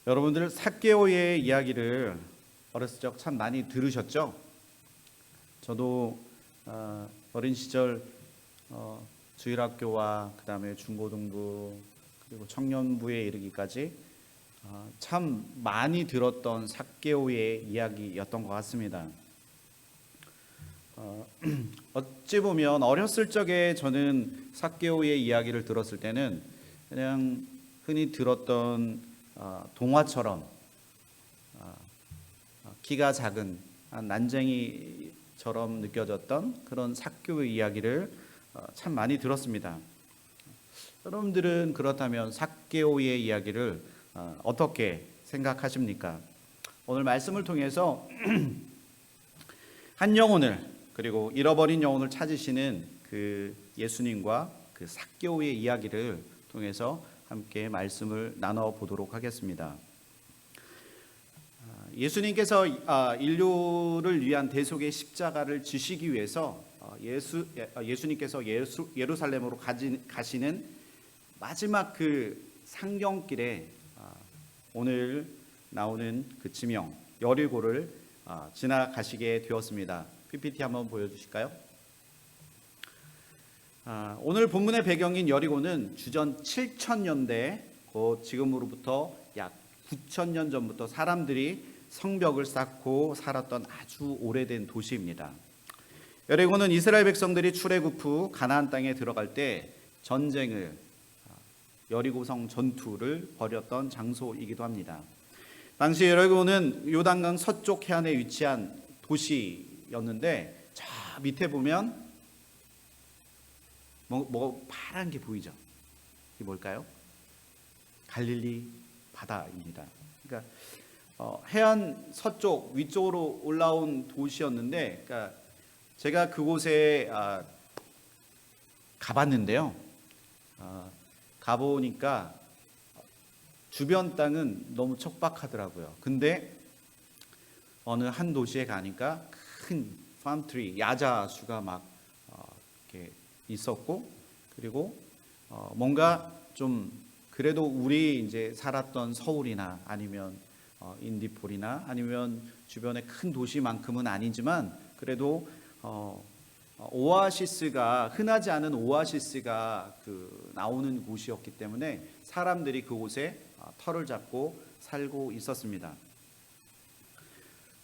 여러분들 삭개오의 이야기를 어렸을 적 참 많이 들으셨죠? 저도 어린 시절 주일학교와 그 다음에 중고등부 그리고 청년부에 이르기까지 참 많이 들었던 삭개오의 이야기였던 것 같습니다. 어찌 보면 어렸을 적에 저는 삭개오의 이야기를 들었을 때는 그냥 흔히 들었던 동화처럼 키가 작은 난쟁이처럼 느껴졌던 그런 삭개오의 이야기를 참 많이 들었습니다. 여러분들은 그렇다면 삭개오의 이야기를 어떻게 생각하십니까? 오늘 말씀을 통해서 한 영혼을 그리고 잃어버린 영혼을 찾으시는 그 예수님과 그 삭개오의 이야기를 통해서 함께 말씀을 나눠보도록 하겠습니다. 예수님께서 인류를 위한 대속의 십자가를 지시기 위해서 예수님께서 예루살렘으로 가시는 마지막 그 상경길에 오늘 나오는 그 지명 여리고를 지나가시게 되었습니다. PPT 한번 보여주실까요? 오늘 본문의 배경인 여리고는 주전 7000년대 곧 지금으로부터 약 9000년 전부터 사람들이 성벽을 쌓고 살았던 아주 오래된 도시입니다. 여리고는 이스라엘 백성들이 출애굽 후 가나안 땅에 들어갈 때 전쟁을 여리고성 전투를 벌였던 장소이기도 합니다. 당시 여리고는 요단강 서쪽 해안에 위치한 도시였는데 저 밑에 보면 뭐 파란 게 보이죠? 이게 뭘까요? 갈릴리 바다입니다. 그러니까 해안 서쪽 위쪽으로 올라온 도시였는데, 그러니까 제가 그곳에 가봤는데요. 가보니까 주변 땅은 너무 척박하더라고요. 근데 어느 한 도시에 가니까 큰 팜트리, 야자수가 막 이렇게 있었고, 그리고 뭔가 좀 그래도 우리 이제 살았던 서울이나 아니면 인디폴이나 아니면 주변의 큰 도시만큼은 아니지만 그래도 오아시스가 흔하지 않은 오아시스가 나오는 곳이었기 때문에 사람들이 그곳에 터를 잡고 살고 있었습니다.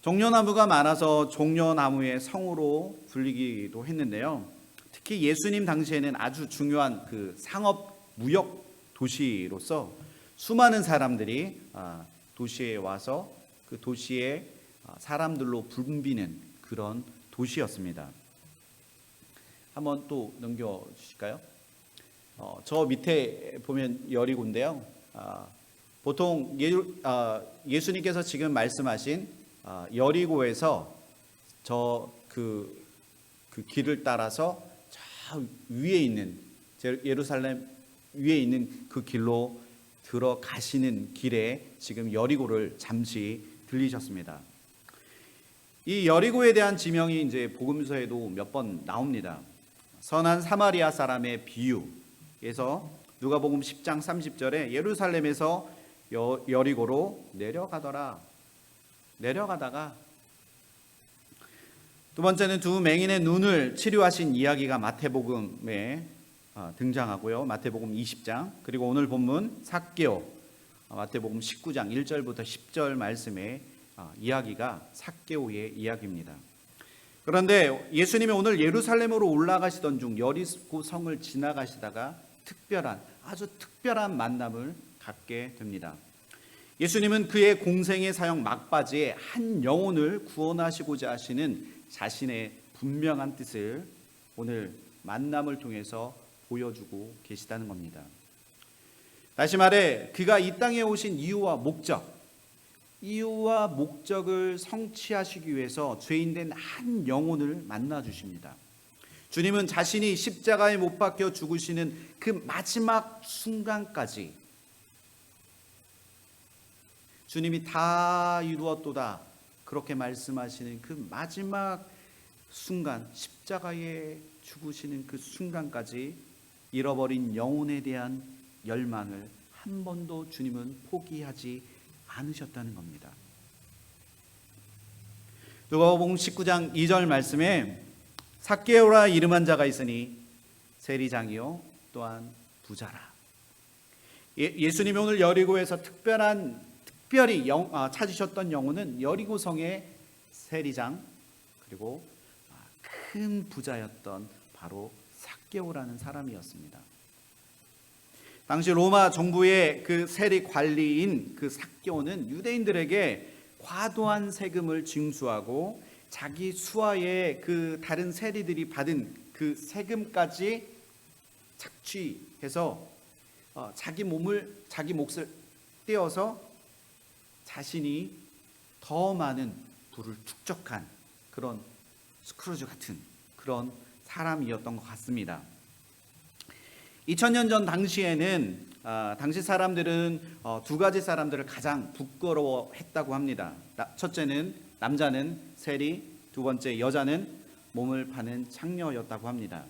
종려나무가 많아서 종려나무의 성으로 불리기도 했는데요. 특히 예수님 당시에는 아주 중요한 그 상업 무역 도시로서 수많은 사람들이 도시에 와서 그 도시에 사람들로 붐비는 그런 도시였습니다. 한번 또 넘겨 주실까요? 저 밑에 보면 여리고인데요. 보통 예수님께서 지금 말씀하신 여리고에서 그 길을 따라서 저 위에 있는 예루살렘 위에 있는 그 길로 들어가시는 길에 지금 여리고를 잠시 들리셨습니다. 이 여리고에 대한 지명이 이제 복음서에도 몇 번 나옵니다. 선한 사마리아 사람의 비유에서 누가복음 10장 30절에 예루살렘에서 여리고로 내려가다가 두 번째는 두 맹인의 눈을 치료하신 이야기가 마태복음에 등장하고요. 마태복음 20장 그리고 오늘 본문 삭개오 마태복음 19장 1절부터 10절 말씀의 이야기가 삭개오의 이야기입니다. 그런데 예수님이 오늘 예루살렘으로 올라가시던 중 여리고 성을 지나가시다가 아주 특별한 만남을 갖게 됩니다. 예수님은 그의 공생의 사역 막바지에 한 영혼을 구원하시고자 하시는 자신의 분명한 뜻을 오늘 만남을 통해서 보여주고 계시다는 겁니다. 다시 말해 그가 이 땅에 오신 이유와 목적을 성취하시기 위해서 죄인된 한 영혼을 만나 주십니다. 주님은 자신이 십자가에 못 박혀 죽으시는 그 마지막 순간까지 주님이 다 이루었도다 그렇게 말씀하시는 그 마지막 순간, 십자가에 죽으시는 그 순간까지 잃어버린 영혼에 대한 열망을 한 번도 주님은 포기하지 않으셨다는 겁니다. 누가복음 19장 2절 말씀에 삭개오라 이름한 자가 있으니 세리장이요 또한 부자라. 예수님이 오늘 여리고에서 특별히 찾으셨던 영혼은 여리고성의 세리장 그리고 큰 부자였던 바로 삭개오라는 사람이었습니다. 당시 로마 정부의 그 세리 관리인 그 삭개오는 유대인들에게 과도한 세금을 징수하고 자기 수하에 그 다른 세리들이 받은 그 세금까지 착취해서 자기 몫을 떼어서 자신이 더 많은 부를 축적한 그런 스크루지 같은 그런 사람이었던 것 같습니다. 2000년 전 당시에는 당시 사람들은 두 가지 사람들을 가장 부끄러워했다고 합니다. 첫째는 남자는 세리, 두 번째 여자는 몸을 파는 창녀였다고 합니다.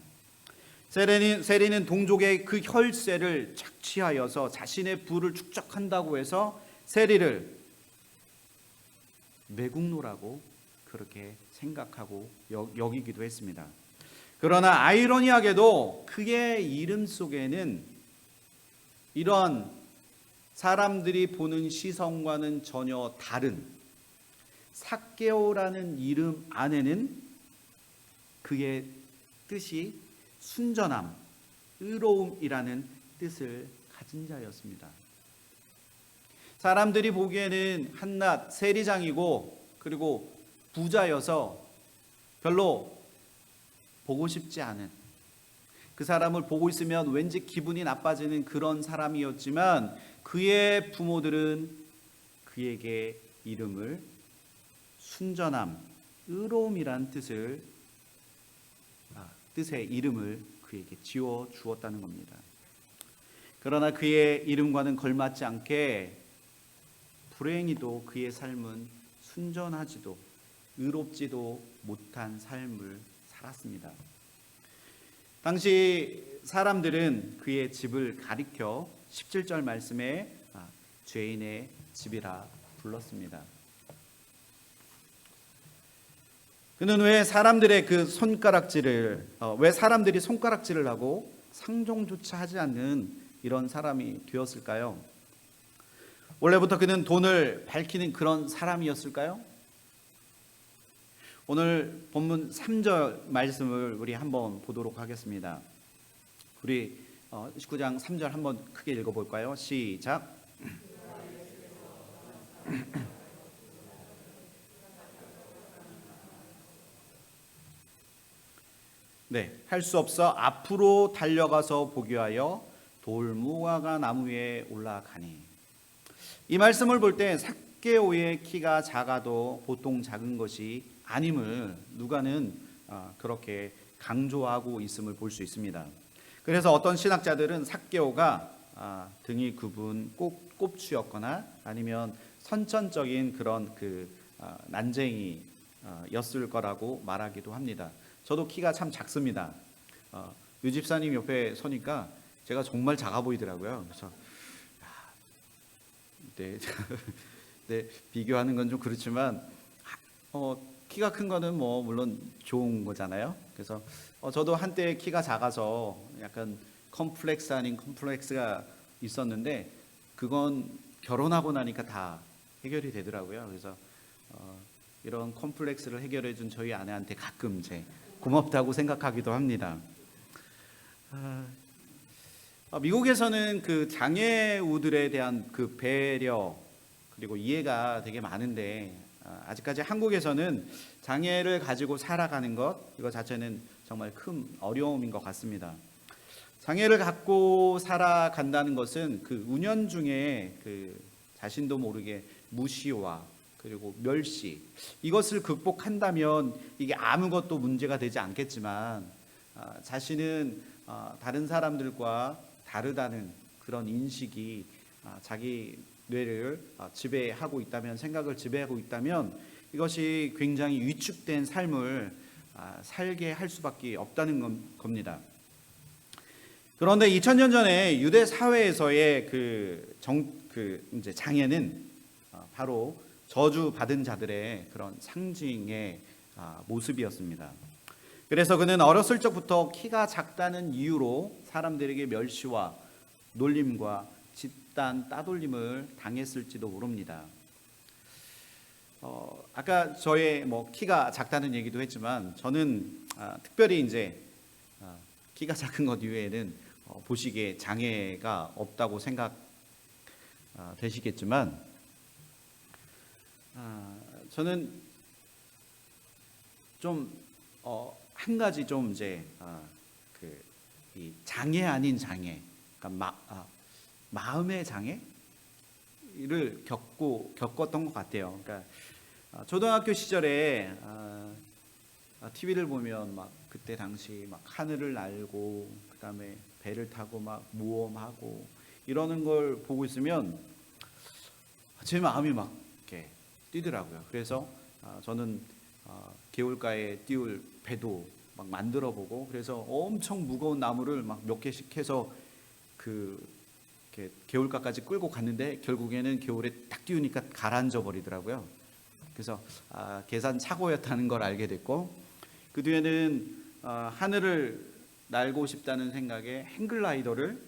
세리는 동족의 그 혈세를 착취하여서 자신의 부를 축적한다고 해서 세리를 매국노라고 그렇게 생각하고 여기기도 했습니다. 그러나 아이러니하게도 그의 이름 속에는 이런 사람들이 보는 시선과는 전혀 다른 삭개오라는 이름 안에는 그의 뜻이 순전함, 의로움이라는 뜻을 가진 자였습니다. 사람들이 보기에는 한낱 세리장이고 그리고 부자여서 별로 보고 싶지 않은, 그 사람을 보고 있으면 왠지 기분이 나빠지는 그런 사람이었지만 그의 부모들은 그에게 이름을 순전함, 의로움이란 뜻의 이름을 그에게 지어 주었다는 겁니다. 그러나 그의 이름과는 걸맞지 않게 불행히도 그의 삶은 순전하지도 의롭지도 못한 삶을 살았습니다. 당시 사람들은 그의 집을 가리켜 17절 말씀에 죄인의 집이라 불렀습니다. 그는 왜 사람들이 손가락질을 하고 상종조차 하지 않는 이런 사람이 되었을까요? 원래부터 그는 돈을 밝히는 그런 사람이었을까요? 오늘 본문 3절 말씀을 우리 한번 보도록 하겠습니다. 우리 19장 3절 한번 크게 읽어볼까요? 시작. 네, 할 수 없어 앞으로 달려가서 보기 위하여 돌무화과 나무 위에 올라가니. 이 말씀을 볼 때 삭개오의 키가 작아도 보통 작은 것이 아님을 누가는 그렇게 강조하고 있음을 볼 수 있습니다. 그래서 어떤 신학자들은 삭개오가 등이 굽은 꼽추였거나 아니면 선천적인 그런 난쟁이였을 거라고 말하기도 합니다. 저도 키가 참 작습니다. 유 집사님 옆에 서니까 제가 정말 작아 보이더라고요. 그래서 네, 비교하는 건 좀 그렇지만 키가 큰 거는 뭐 물론 좋은 거잖아요. 그래서 저도 한때 키가 작아서 약간 컴플렉스 아닌 컴플렉스가 있었는데 그건 결혼하고 나니까 다 해결이 되더라고요. 그래서 이런 컴플렉스를 해결해 준 저희 아내한테 가끔 고맙다고 생각하기도 합니다. 미국에서는 그 장애우들에 대한 그 배려 그리고 이해가 되게 많은데 아직까지 한국에서는 장애를 가지고 살아가는 것 이거 자체는 정말 큰 어려움인 것 같습니다. 장애를 갖고 살아간다는 것은 그 은연중에 그 자신도 모르게 무시와 그리고 멸시 이것을 극복한다면 이게 아무것도 문제가 되지 않겠지만 자신은 다른 사람들과 다르다는 그런 인식이 자기 뇌를 지배하고 있다면 생각을 지배하고 있다면 이것이 굉장히 위축된 삶을 살게 할 수밖에 없다는 겁니다. 그런데 2000년 전에 유대 사회에서의 이제 장애는 바로 저주 받은 자들의 그런 상징의 모습이었습니다. 그래서 그는 어렸을 적부터 키가 작다는 이유로 사람들에게 멸시와 놀림과 집단 따돌림을 당했을지도 모릅니다. 아까 저의 키가 작다는 얘기도 했지만 저는 특별히 이제 키가 작은 것 이외에는 보시기에 장애가 없다고 생각 되시겠지만 저는 좀 한 가지 좀 이제 이 장애 아닌 장애, 그러니까 마음의 장애를 겪었던 것 같아요. 그러니까 초등학교 시절에 TV를 보면 막 그때 당시 막 하늘을 날고 그다음에 배를 타고 막 모험하고 이러는 걸 보고 있으면 제 마음이 막 이렇게 뛰더라고요. 그래서 저는 개울가에 띄울 배도 막 만들어 보고, 그래서 엄청 무거운 나무를 막 몇 개씩 해서 이렇게 개울가까지 끌고 갔는데 결국에는 개울에 딱 띄우니까 가라앉아 버리더라고요. 그래서 계산 착오였다는 걸 알게 됐고, 그 뒤에는 하늘을 날고 싶다는 생각에 행글라이더를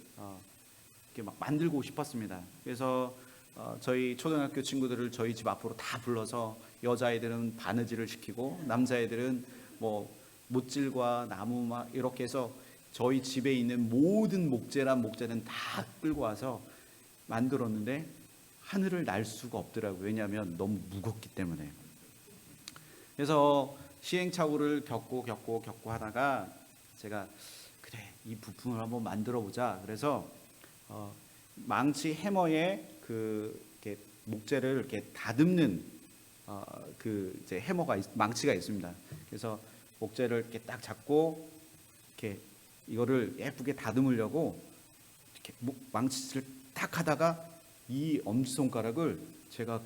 이렇게 막 만들고 싶었습니다. 그래서 저희 초등학교 친구들을 저희 집 앞으로 다 불러서 여자애들은 바느질을 시키고 남자애들은 못질과 나무 막 이렇게 해서 저희 집에 있는 모든 목재는 다 끌고 와서 만들었는데 하늘을 날 수가 없더라고요. 왜냐하면 너무 무겁기 때문에. 그래서 시행착오를 겪고 하다가 제가 그래, 이 부품을 한번 만들어 보자. 그래서 망치 해머에 이렇게 목재를 이렇게 다듬는 이제 망치가 있습니다. 그래서 목재를 이렇게 딱 잡고 이렇게 이거를 예쁘게 다듬으려고 이렇게 망치질을 딱 하다가 이 엄지손가락을 제가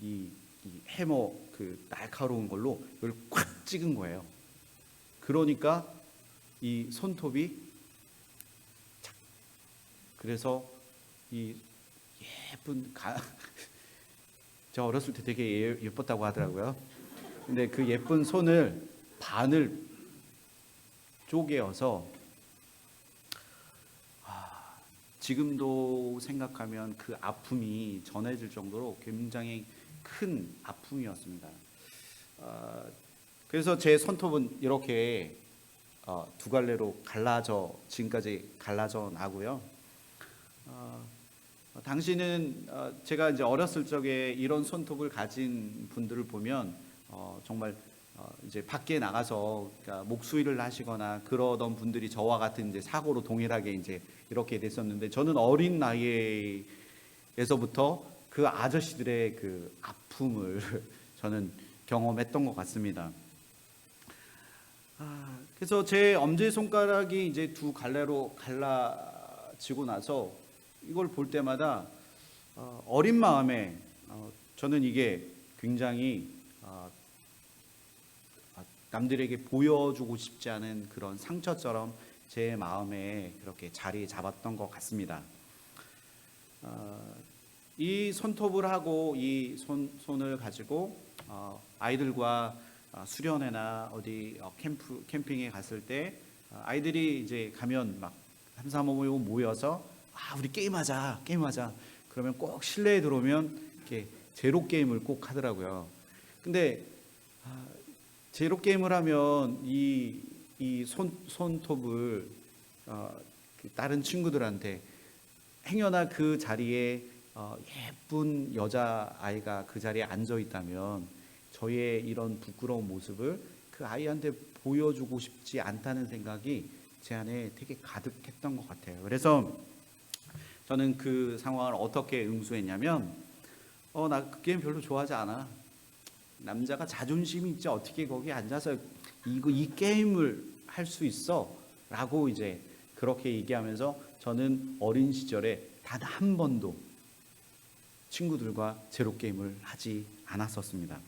이 해머 날카로운 걸로 이걸 콱 찍은 거예요. 그러니까 이 손톱이 그래서 이 예쁜 저 어렸을 때 되게 예뻤다고 하더라고요. 근데 그 예쁜 손을 반을 쪼개어서 지금도 생각하면 그 아픔이 전해질 정도로 굉장히 큰 아픔이었습니다. 그래서 제 손톱은 이렇게 두 갈래로 지금까지 갈라져 나고요. 당시는 제가 이제 어렸을 적에 이런 손톱을 가진 분들을 보면 정말 이제 밖에 나가서 그러니까 목수일을 하시거나 그러던 분들이 저와 같은 이제 사고로 동일하게 이제 이렇게 됐었는데, 저는 어린 나이에서부터 그 아저씨들의 그 아픔을 저는 경험했던 것 같습니다. 그래서 제 엄지 손가락이 이제 두 갈래로 갈라지고 나서 이걸 볼 때마다 어린 마음에 저는 이게 굉장히 남들에게 보여주고 싶지 않은 그런 상처처럼 제 마음에 그렇게 자리 잡았던 것 같습니다. 이 손톱을 하고 이 손을 가지고 아이들과 수련회나 어디 캠핑에 갔을 때 아이들이 이제 가면 막 3, 4, 5 모여서 우리 게임하자. 그러면 꼭 실내에 들어오면 이렇게 제로 게임을 꼭 하더라고요. 근데 제로 게임을 하면 이 손톱을 다른 친구들한테 행여나 그 자리에 예쁜 여자아이가 그 자리에 앉아 있다면 저의 이런 부끄러운 모습을 그 아이한테 보여주고 싶지 않다는 생각이 제 안에 되게 가득했던 것 같아요. 그래서 저는 그 상황을 어떻게 응수했냐면 나 그 게임 별로 좋아하지 않아. 남자가 자존심이 있지 어떻게 거기 앉아서 이 게임을 할 수 있어? 라고 이제 그렇게 얘기하면서 저는 어린 시절에 단 한 번도 친구들과 제로 게임을 하지 않았었습니다.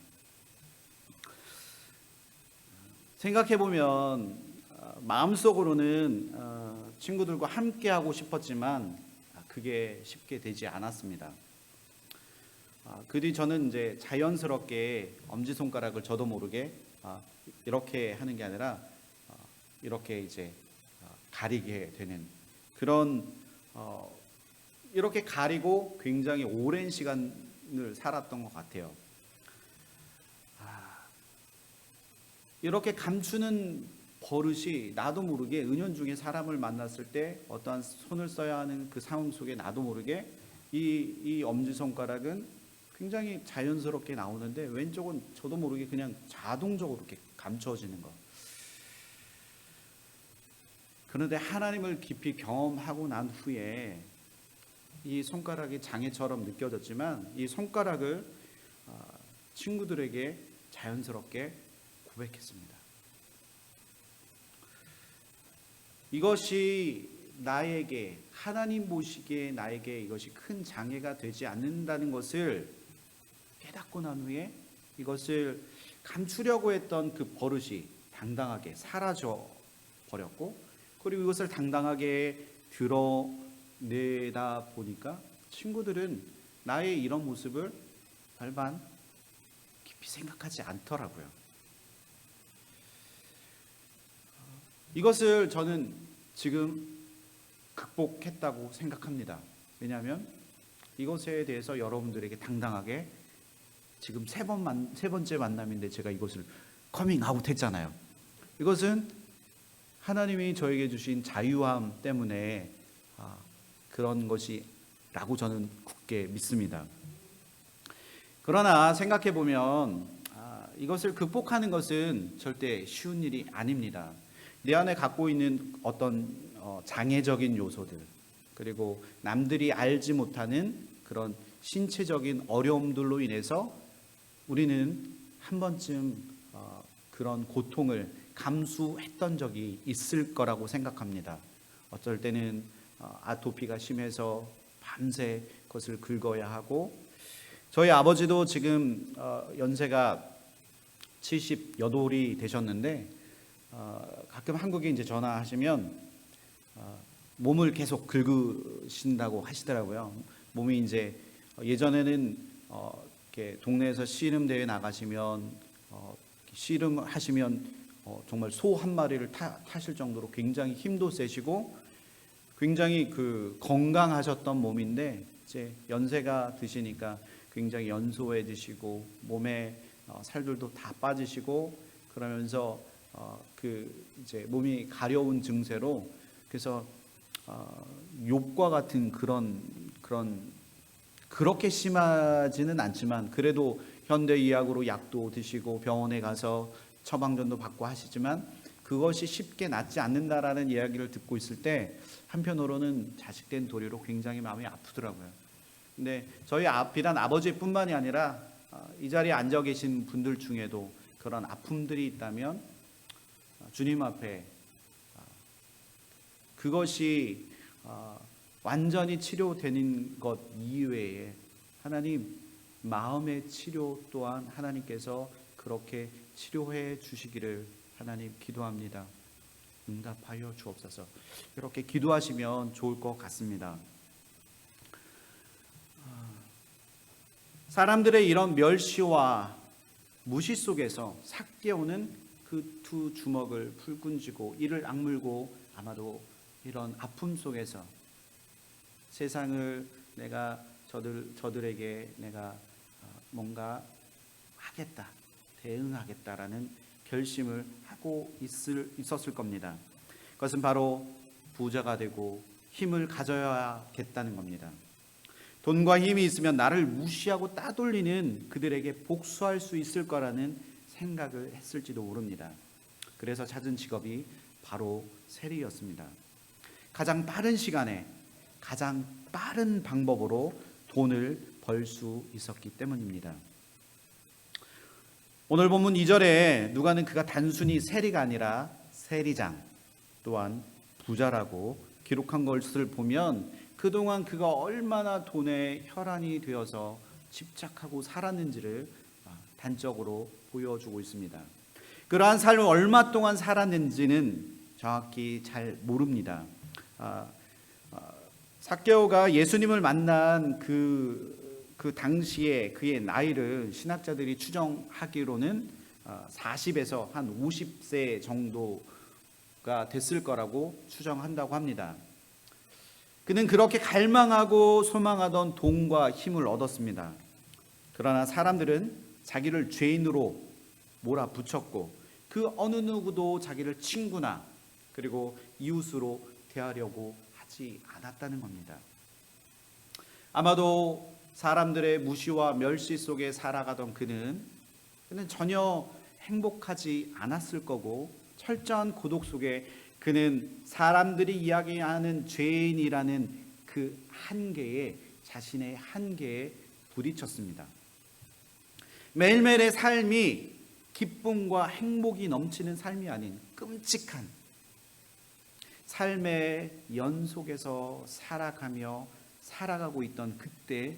생각해보면 마음속으로는 친구들과 함께 하고 싶었지만 그게 쉽게 되지 않았습니다. 그 뒤 저는 이제 자연스럽게 엄지손가락을 저도 모르게 이렇게 하는 게 아니라 이렇게 이제 가리게 되는 그런 이렇게 가리고 굉장히 오랜 시간을 살았던 것 같아요. 이렇게 감추는 버릇이 나도 모르게 은연중에 사람을 만났을 때 어떠한 손을 써야 하는 그 상황 속에 나도 모르게 이 엄지손가락은 굉장히 자연스럽게 나오는데 왼쪽은 저도 모르게 그냥 자동적으로 이렇게 감춰지는 것. 그런데 하나님을 깊이 경험하고 난 후에 이 손가락이 장애처럼 느껴졌지만 이 손가락을 친구들에게 자연스럽게 고백했습니다. 이것이 나에게 하나님 보시기에 나에게 이것이 큰 장애가 되지 않는다는 것을 깨닫고 난 후에 이것을 감추려고 했던 그 버릇이 당당하게 사라져 버렸고, 그리고 이것을 당당하게 드러내다 보니까 친구들은 나의 이런 모습을 별반 깊이 생각하지 않더라고요. 이것을 저는 지금 극복했다고 생각합니다. 왜냐하면 이것에 대해서 여러분들에게 당당하게 지금 세 번째 만남인데 제가 이것을 커밍아웃 했잖아요. 이것은 하나님이 저에게 주신 자유함 때문에 그런 것이라고 저는 굳게 믿습니다. 그러나 생각해 보면 이것을 극복하는 것은 절대 쉬운 일이 아닙니다. 내 안에 갖고 있는 어떤 장애적인 요소들, 그리고 남들이 알지 못하는 그런 신체적인 어려움들로 인해서 우리는 한 번쯤 그런 고통을 감수했던 적이 있을 거라고 생각합니다. 어쩔 때는 아토피가 심해서 밤새 그것을 긁어야 하고, 저희 아버지도 지금 연세가 70여돌이 되셨는데 가끔 한국에 이제 전화하시면 몸을 계속 긁으신다고 하시더라고요. 몸이 이제 예전에는 이렇게 동네에서 씨름 대회 나가시면 씨름 하시면 정말 소 한 마리를 타실 정도로 굉장히 힘도 세시고 굉장히 그 건강하셨던 몸인데 이제 연세가 드시니까 굉장히 연소해지시고 몸에 살들도 다 빠지시고 그러면서 그 이제 몸이 가려운 증세로, 그래서 욕과 같은 그렇게 심하지는 않지만 그래도 현대의학으로 약도 드시고 병원에 가서 처방전도 받고 하시지만 그것이 쉽게 낫지 않는다라는 이야기를 듣고 있을 때 한편으로는 자식된 도리로 굉장히 마음이 아프더라고요. 근데 저희 비단 아버지뿐만이 아니라 이 자리에 앉아 계신 분들 중에도 그런 아픔들이 있다면 주님 앞에 그것이 완전히 치료되는 것 이외에 하나님 마음의 치료 또한 하나님께서 그렇게 치료해 주시기를 하나님 기도합니다. 응답하여 주옵소서. 이렇게 기도하시면 좋을 것 같습니다. 사람들의 이런 멸시와 무시 속에서 삭개오는 그 두 주먹을 불끈 쥐고 이를 악물고 아마도 이런 아픔 속에서 세상을 내가 저들에게 내가 뭔가 하겠다, 대응하겠다라는 결심을 하고 있었을 겁니다. 그것은 바로 부자가 되고 힘을 가져야겠다는 겁니다. 돈과 힘이 있으면 나를 무시하고 따돌리는 그들에게 복수할 수 있을 거라는 생각을 했을지도 모릅니다. 그래서 찾은 직업이 바로 세리였습니다. 가장 빠른 시간에 가장 빠른 방법으로 돈을 벌 수 있었기 때문입니다. 오늘 본문 2절에 누가는 그가 단순히 세리가 아니라 세리장 또한 부자라고 기록한 것을 보면 그동안 그가 얼마나 돈에 혈안이 되어서 집착하고 살았는지를 단적으로 보여주고 있습니다. 그러한 삶을 얼마 동안 살았는지는 정확히 잘 모릅니다. 삭개오가 예수님을 만난 그 당시에 그의 나이를 신학자들이 추정하기로는 40에서 한 50세 정도가 됐을 거라고 추정한다고 합니다. 그는 그렇게 갈망하고 소망하던 돈과 힘을 얻었습니다. 그러나 사람들은 자기를 죄인으로 몰아붙였고 그 어느 누구도 자기를 친구나 그리고 이웃으로 대하려고 하지 않았다는 겁니다. 아마도 사람들의 무시와 멸시 속에 살아가던 그는 전혀 행복하지 않았을 거고 철저한 고독 속에 그는 사람들이 이야기하는 죄인이라는 그 한계에 자신의 한계에 부딪혔습니다. 매일매일의 삶이 기쁨과 행복이 넘치는 삶이 아닌 끔찍한 삶의 연속에서 살아가고 있던 그때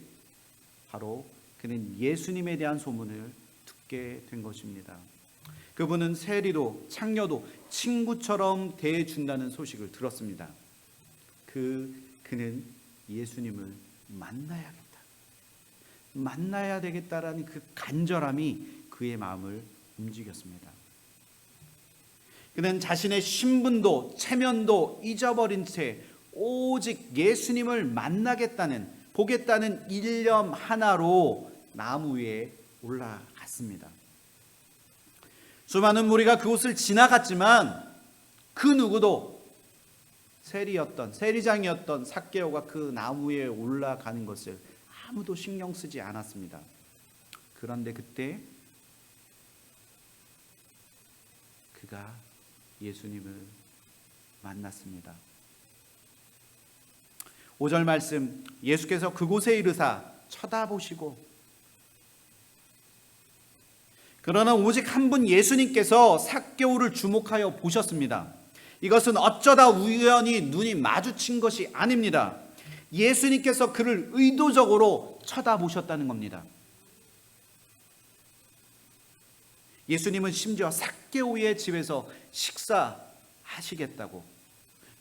바로 그는 예수님에 대한 소문을 듣게 된 것입니다. 그분은 세리도 창녀도 친구처럼 대해준다는 소식을 들었습니다. 그는 예수님을 만나야 되겠다라는 그 간절함이 그의 마음을 움직였습니다. 그는 자신의 신분도 체면도 잊어버린 채 오직 예수님을 보겠다는 일념 하나로 나무 위에 올라갔습니다. 수많은 무리가 그곳을 지나갔지만 그 누구도 세리장이었던 삭개오가 그 나무 위에 올라가는 것을 아무도 신경 쓰지 않았습니다. 그런데 그때 그가 예수님을 만났습니다. 5절 말씀, 예수께서 그곳에 이르사 쳐다보시고, 그러나 오직 한 분 예수님께서 삭개오를 주목하여 보셨습니다. 이것은 어쩌다 우연히 눈이 마주친 것이 아닙니다. 예수님께서 그를 의도적으로 쳐다보셨다는 겁니다. 예수님은 심지어 삭개오의 집에서 식사하시겠다고,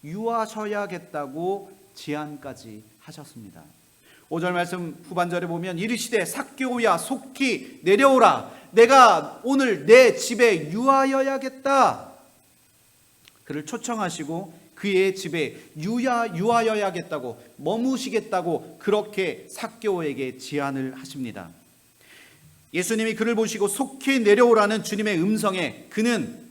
유하셔야겠다고 제안까지 하셨습니다. 5절 말씀 후반절에 보면 이르시되 삭개오야 속히 내려오라, 내가 오늘 내 집에 유하여야겠다. 그를 초청하시고 그의 집에 유하여야겠다고, 머무시겠다고 그렇게 삭개오에게 제안을 하십니다. 예수님이 그를 보시고 속히 내려오라는 주님의 음성에 그는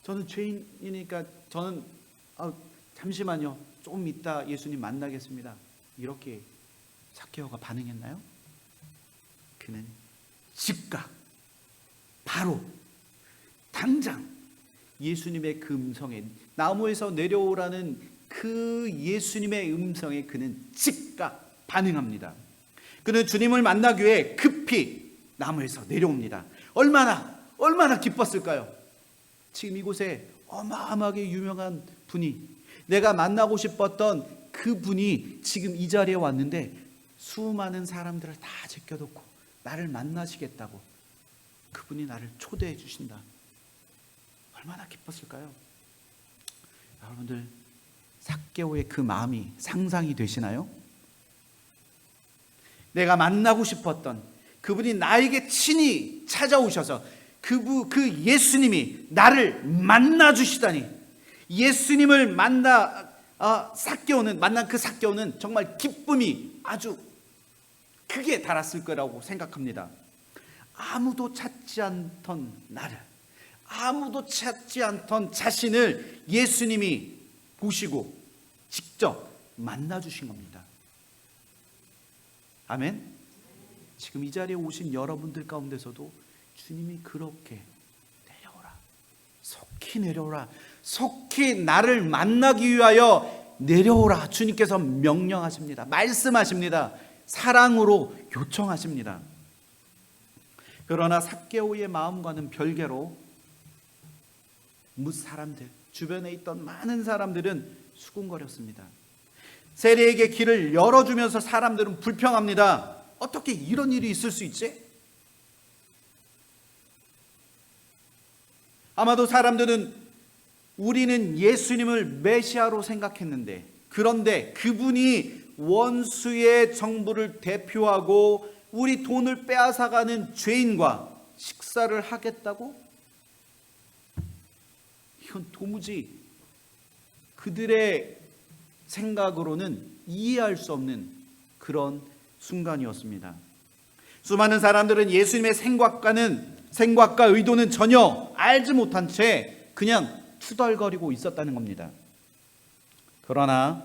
저는 죄인이니까 저는 잠시만요, 조금 이따 예수님 만나겠습니다, 이렇게 삭개오가 반응했나요? 그는 즉각 바로 당장 예수님의 그 음성에, 나무에서 내려오라는 그 예수님의 음성에 그는 즉각 반응합니다. 그는 주님을 만나기 위해 급히 나무에서 내려옵니다. 얼마나 기뻤을까요? 지금 이곳에 어마어마하게 유명한 분이, 내가 만나고 싶었던 그 분이 지금 이 자리에 왔는데 수많은 사람들을 다 제껴놓고 나를 만나시겠다고 그분이 나를 초대해 주신다. 얼마나 기뻤을까요? 여러분들, 삭개오의 그 마음이 상상이 되시나요? 내가 만나고 싶었던 그분이 나에게 친히 찾아오셔서 그 예수님이 나를 만나 주시다니, 예수님을 만난 그 삭개오는 정말 기쁨이 아주 크게 달았을 거라고 생각합니다. 아무도 찾지 않던 나를, 아무도 찾지 않던 자신을 예수님이 보시고 직접 만나 주신 겁니다. 아멘. 지금 이 자리에 오신 여러분들 가운데서도 주님이 그렇게 내려오라, 속히 나를 만나기 위하여 내려오라, 주님께서 명령하십니다. 말씀하십니다. 사랑으로 요청하십니다. 그러나 삭개오의 마음과는 별개로 주변에 있던 많은 사람들은 수군거렸습니다. 세리에게 길을 열어주면서 사람들은 불평합니다. 어떻게 이런 일이 있을 수 있지? 아마도 사람들은 우리는 예수님을 메시아로 생각했는데, 그런데 그분이 원수의 정부를 대표하고 우리 돈을 빼앗아가는 죄인과 식사를 하겠다고? 이건 도무지 그들의 생각으로는 이해할 수 없는 그런 순간이었습니다. 수많은 사람들은 예수님의 생각과 의도는 전혀 알지 못한 채 그냥 투덜거리고 있었다는 겁니다. 그러나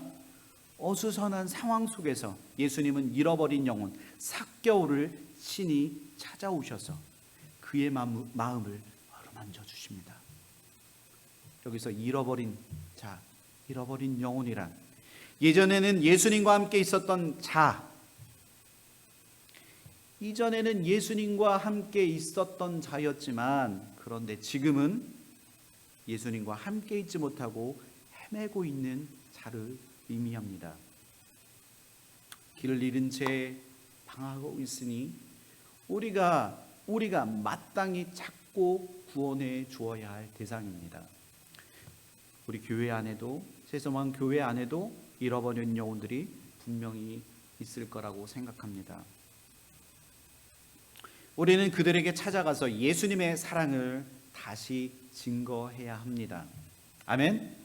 어수선한 상황 속에서 예수님은 잃어버린 영혼 삭개오를 친히 찾아오셔서 그의 마음을 어루만져 주십니다. 여기서 잃어버린 자, 잃어버린 영혼이란 예전에는 예수님과 함께 있었던 자, 이전에는 예수님과 함께 있었던 자였지만 그런데 지금은 예수님과 함께 있지 못하고 헤매고 있는 자를 의미합니다. 길을 잃은 채 방황하고 있으니 우리가 마땅히 찾고 구원해 주어야 할 대상입니다. 우리 교회 안에도 세서만 교회 안에도 잃어버린 영혼들이 분명히 있을 거라고 생각합니다. 우리는 그들에게 찾아가서 예수님의 사랑을 다시 증거해야 합니다. 아멘.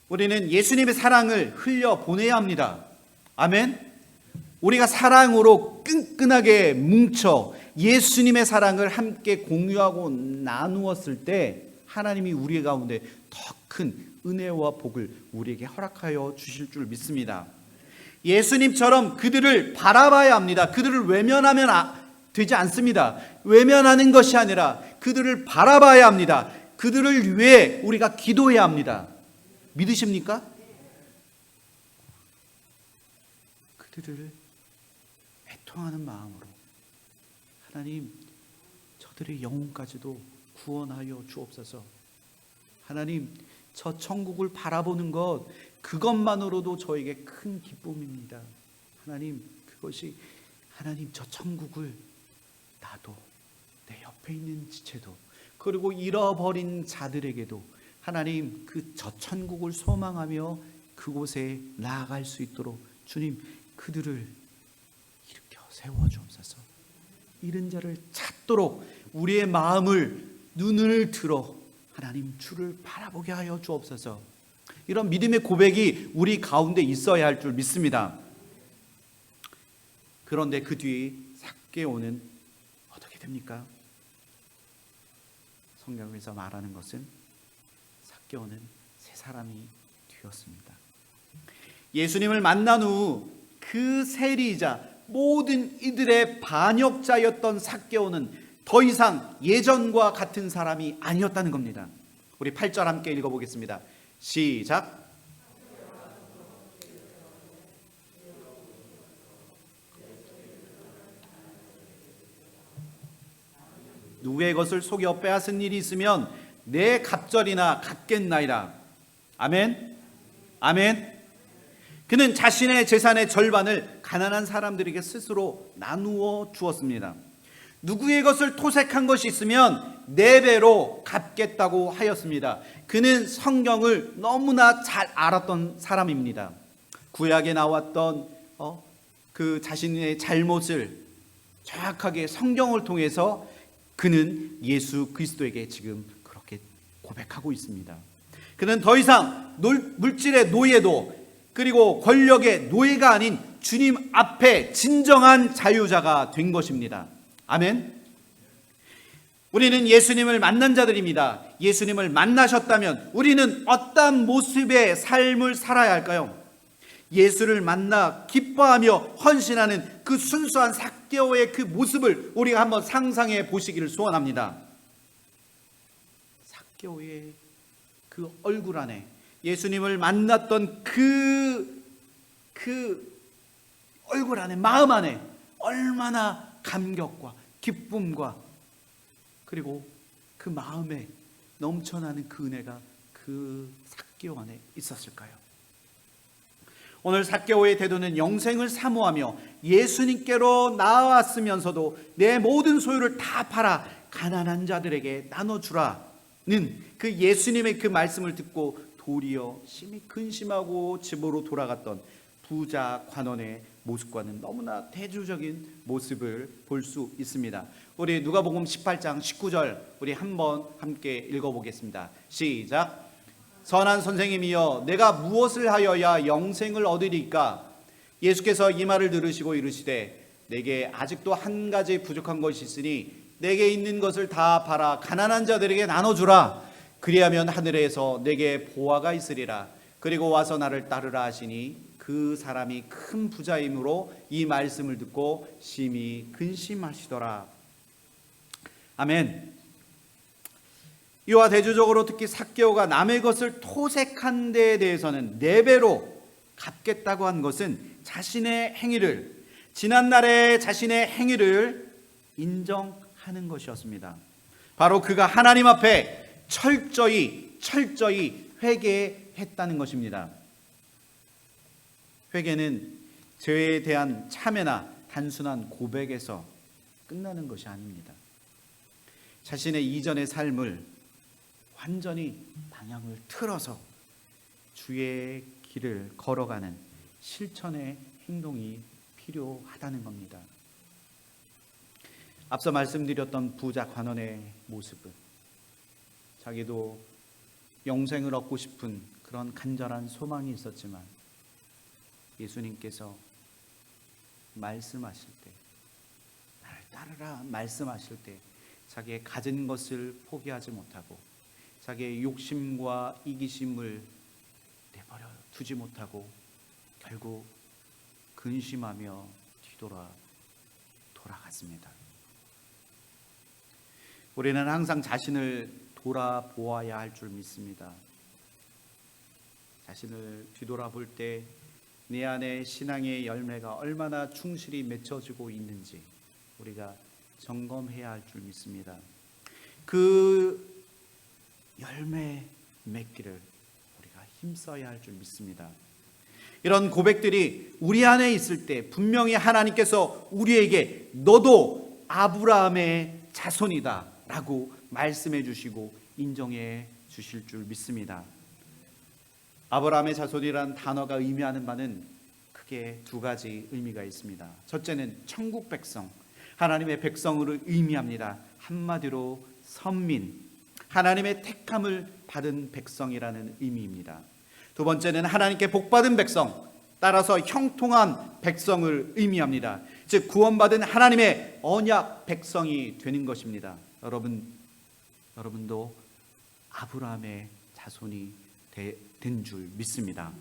우리는 예수님의 사랑을 흘려보내야 합니다. 아멘. 우리가 사랑으로 끈끈하게 뭉쳐 예수님의 사랑을 함께 공유하고 나누었을 때 하나님이 우리 가운데 더 큰 은혜와 복을 우리에게 허락하여 주실 줄 믿습니다. 예수님처럼 그들을 바라봐야 합니다. 그들을 외면하면 되지 않습니다. 외면하는 것이 아니라 그들을 바라봐야 합니다. 그들을 위해 우리가 기도해야 합니다. 믿으십니까? 그들을 애통하는 마음으로 하나님, 저들의 영혼까지도 구원하여 주옵소서. 하나님, 저 천국을 바라보는 것, 그것만으로도 저에게 큰 기쁨입니다. 하나님, 그것이 하나님, 저 천국을 나도, 내 옆에 있는 지체도, 그리고 잃어버린 자들에게도 하나님, 그 저 천국을 소망하며 그곳에 나아갈 수 있도록 주님, 그들을 일으켜 세워주옵소서. 잃은 자를 찾도록 우리의 마음을, 눈을 들어 하나님 주를 바라보게 하여 주옵소서. 이런 믿음의 고백이 우리 가운데 있어야 할 줄 믿습니다. 그런데 그 뒤에 삭개오는 어떻게 됩니까? 성경에서 말하는 것은 삭개오는 새 사람이 되었습니다. 예수님을 만난 후 그 세리이자 모든 이들의 반역자였던 삭개오는 더 이상 예전과 같은 사람이 아니었다는 겁니다. 우리 8절 함께 읽어보겠습니다. 시작. 누구의 것을 속여 빼앗은 일이 있으면 내 갑절이나 갚겠나이다. 아멘. 아멘. 그는 자신의 재산의 절반을 가난한 사람들에게 스스로 나누어 주었습니다. 누구의 것을 토색한 것이 있으면 4배로 갚겠다고 하였습니다. 그는 성경을 너무나 잘 알았던 사람입니다. 구약에 나왔던 그 자신의 잘못을 정확하게 성경을 통해서 그는 예수 그리스도에게 지금 그렇게 고백하고 있습니다. 그는 더 이상 물질의 노예도 그리고 권력의 노예가 아닌 주님 앞에 진정한 자유자가 된 것입니다. 아멘. 우리는 예수님을 만난 자들입니다. 예수님을 만나셨다면 우리는 어떤 모습의 삶을 살아야 할까요? 예수를 만나 기뻐하며 헌신하는 그 순수한 삭개오의 그 모습을 우리가 한번 상상해 보시기를 소원합니다. 삭개오의 그 얼굴 안에 예수님을 만났던 그 얼굴 안에, 마음 안에 얼마나 감격과 기쁨과 그리고 그 마음에 넘쳐나는 그 은혜가 그 삭개오 안에 있었을까요? 오늘 삭개오의 태도는 영생을 사모하며 예수님께로 나아왔으면서도 내 모든 소유를 다 팔아 가난한 자들에게 나눠주라는 그 예수님의 그 말씀을 듣고 도리어 심히 근심하고 집으로 돌아갔던 부자 관원의 모습과는 너무나 대조적인 모습을 볼 수 있습니다. 우리 누가복음 18장 19절 우리 한번 함께 읽어보겠습니다. 시작. 선한 선생님이여 내가 무엇을 하여야 영생을 얻으리까? 예수께서 이 말을 들으시고 이르시되 내게 아직도 한 가지 부족한 것이 있으니 내게 있는 것을 다 팔아 가난한 자들에게 나눠주라. 그리하면 하늘에서 내게 보화가 있으리라. 그리고 와서 나를 따르라 하시니 그 사람이 큰 부자이므로 이 말씀을 듣고 심히 근심하시더라. 아멘. 이와 대조적으로 특히 삭개오가 남의 것을 토색한 데에 대해서는 4배로 갚겠다고 한 것은 자신의 행위를, 지난날의 자신의 행위를 인정하는 것이었습니다. 바로 그가 하나님 앞에 철저히 회개했다는 것입니다. 회개는 죄에 대한 참회나 단순한 고백에서 끝나는 것이 아닙니다. 자신의 이전의 삶을 완전히 방향을 틀어서 주의 길을 걸어가는 실천의 행동이 필요하다는 겁니다. 앞서 말씀드렸던 부자 관원의 모습은 자기도 영생을 얻고 싶은 그런 간절한 소망이 있었지만 예수님께서 말씀하실 때, 나를 따르라 말씀하실 때 자기의 가진 것을 포기하지 못하고 자기의 욕심과 이기심을 내버려 두지 못하고 결국 근심하며 돌아갔습니다. 우리는 항상 자신을 돌아보아야 할 줄 믿습니다. 자신을 뒤돌아볼 때 내 안에 신앙의 열매가 얼마나 충실히 맺혀지고 있는지 우리가 점검해야 할 줄 믿습니다. 그 열매 맺기를 우리가 힘써야 할 줄 믿습니다. 이런 고백들이 우리 안에 있을 때 분명히 하나님께서 우리에게 너도 아브라함의 자손이다 라고 말씀해 주시고 인정해 주실 줄 믿습니다. 아브라함의 자손이라는 단어가 의미하는 바는 크게 2가지 의미가 있습니다. 첫째는 천국 백성, 하나님의 백성으로 의미합니다. 한마디로 선민, 하나님의 택함을 받은 백성이라는 의미입니다. 두 번째는 하나님께 복받은 백성, 따라서 형통한 백성을 의미합니다. 즉 구원받은 하나님의 언약 백성이 되는 것입니다. 여러분도 아브라함의 자손이 된 줄 믿습니다.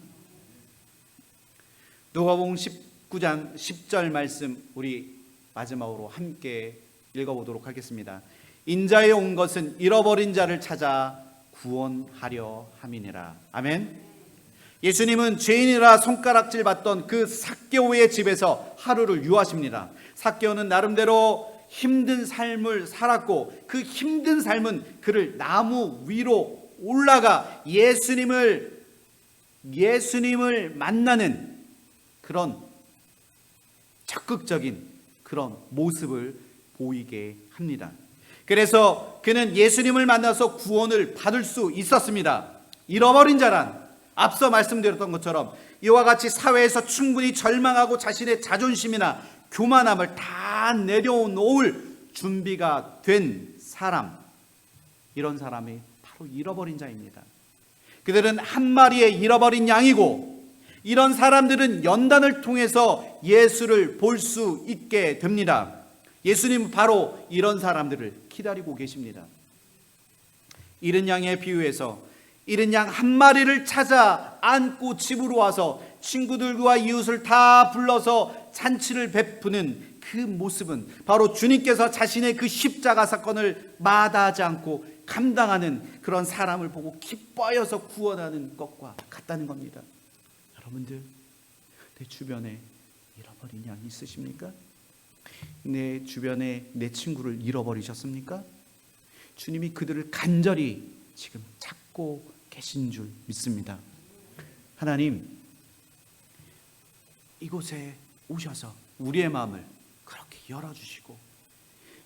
누가복음 19장 10절 말씀 우리 마지막으로 함께 읽어보도록 하겠습니다. 인자에 온 것은 잃어버린 자를 찾아 구원하려 함이니라. 아멘. 예수님은 죄인이라 손가락질 받던 그 삭개오의 집에서 하루를 유하십니다. 삭개오는 나름대로 힘든 삶을 살았고 그 힘든 삶은 그를 나무 위로 올라가 예수님을 만나는 그런 적극적인 그런 모습을 보이게 합니다. 그래서 그는 예수님을 만나서 구원을 받을 수 있었습니다. 잃어버린 자란 앞서 말씀드렸던 것처럼 이와 같이 사회에서 충분히 절망하고 자신의 자존심이나 교만함을 다 내려놓을 준비가 된 사람, 이런 사람이 바로 잃어버린 자입니다. 그들은 한 마리의 잃어버린 양이고 이런 사람들은 연단을 통해서 예수를 볼 수 있게 됩니다. 예수님은 바로 이런 사람들을 기다리고 계십니다. 잃은 양의 비유에서 잃은 양 한 마리를 찾아 안고 집으로 와서 친구들과 이웃을 다 불러서 잔치를 베푸는 그 모습은 바로 주님께서 자신의 그 십자가 사건을 마다하지 않고 감당하는 그런 사람을 보고 기뻐하여서 구원하는 것과 같다는 겁니다. 여러분들, 내 주변에 잃어버린 양이 있으십니까? 내 주변에 내 친구를 잃어버리셨습니까? 주님이 그들을 간절히 지금 찾고 계신 줄 믿습니다. 하나님, 이곳에 오셔서 우리의 마음을 그렇게 열어주시고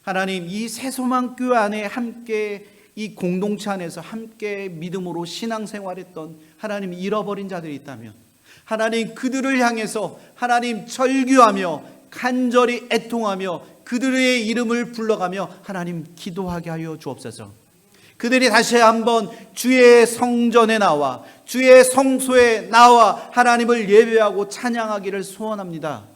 하나님, 이 새소망교회 안에 함께 이 공동체 안에서 함께 믿음으로 신앙생활했던 하나님 잃어버린 자들이 있다면 하나님, 그들을 향해서 하나님 절규하며 간절히 애통하며 그들의 이름을 불러가며 하나님 기도하게 하여 주옵소서. 그들이 다시 한번 주의 성전에 나와 주의 성소에 나와 하나님을 예배하고 찬양하기를 소원합니다.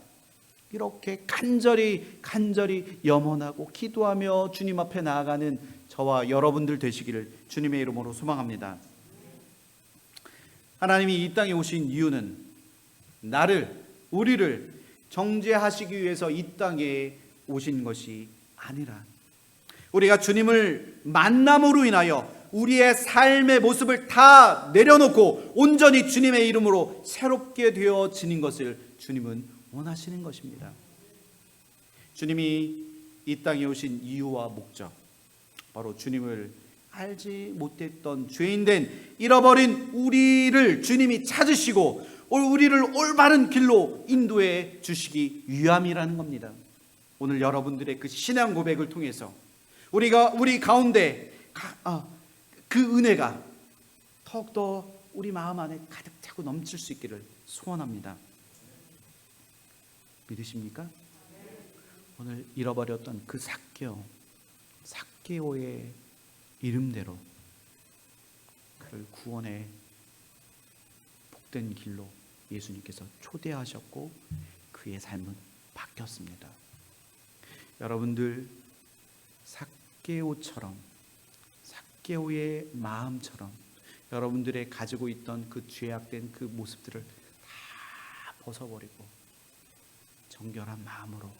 이렇게 간절히 염원하고 기도하며 주님 앞에 나아가는 저와 여러분들 되시기를 주님의 이름으로 소망합니다. 하나님이 이 땅에 오신 이유는 우리를 정죄하시기 위해서 이 땅에 오신 것이 아니라 우리가 주님을 만남으로 인하여 우리의 삶의 모습을 다 내려놓고 온전히 주님의 이름으로 새롭게 되어지는 것을 주님은 원하시는 것입니다. 주님이 이 땅에 오신 이유와 목적, 바로 주님을 알지 못했던 죄인된 잃어버린 우리를 주님이 찾으시고 우리를 올바른 길로 인도해 주시기 위함이라는 겁니다. 오늘 여러분들의 그 신앙 고백을 통해서 우리 가운데 그 은혜가 더욱더 우리 마음 안에 가득 차고 넘칠 수 있기를 소원합니다. 믿으십니까? 오늘 잃어버렸던 그 삭개오의 이름대로 그를 구원의 복된 길로 예수님께서 초대하셨고 그의 삶은 바뀌었습니다. 여러분들 삭개오의 마음처럼 여러분들의 가지고 있던 그 죄악된 그 모습들을 다 벗어버리고 정결한 마음으로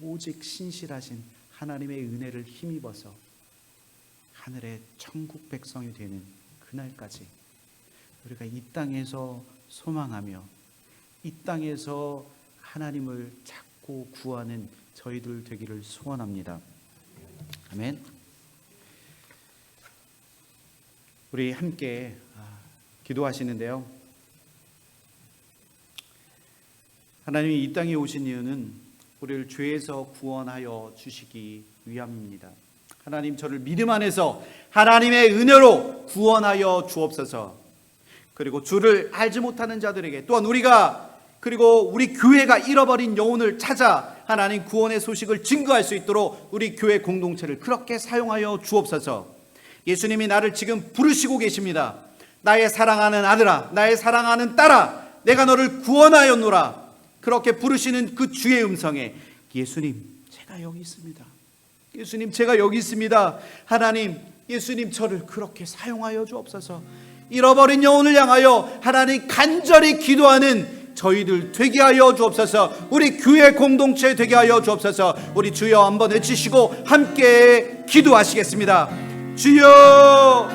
오직 신실하신 하나님의 은혜를 힘입어서 하늘의 천국 백성이 되는 그날까지 우리가 이 땅에서 소망하며 이 땅에서 하나님을 찾고 구하는 저희들 되기를 소원합니다. 아멘. 우리 함께 기도하시는데요. 하나님이 이 땅에 오신 이유는 우리를 죄에서 구원하여 주시기 위함입니다. 하나님, 저를 믿음 안에서 하나님의 은혜로 구원하여 주옵소서. 그리고 주를 알지 못하는 자들에게 또한 그리고 우리 교회가 잃어버린 영혼을 찾아 하나님 구원의 소식을 증거할 수 있도록 우리 교회 공동체를 그렇게 사용하여 주옵소서. 예수님이 나를 지금 부르시고 계십니다. 나의 사랑하는 아들아, 나의 사랑하는 딸아, 내가 너를 구원하였노라. 그렇게 부르시는 그 주의 음성에 예수님, 제가 여기 있습니다. 예수님, 제가 여기 있습니다. 하나님, 예수님, 저를 그렇게 사용하여 주옵소서. 잃어버린 영혼을 향하여 하나님 간절히 기도하는 저희들 되게 하여 주옵소서. 우리 교회 공동체 되게 하여 주옵소서. 우리 주여 한번 외치시고 함께 기도하시겠습니다. 주여.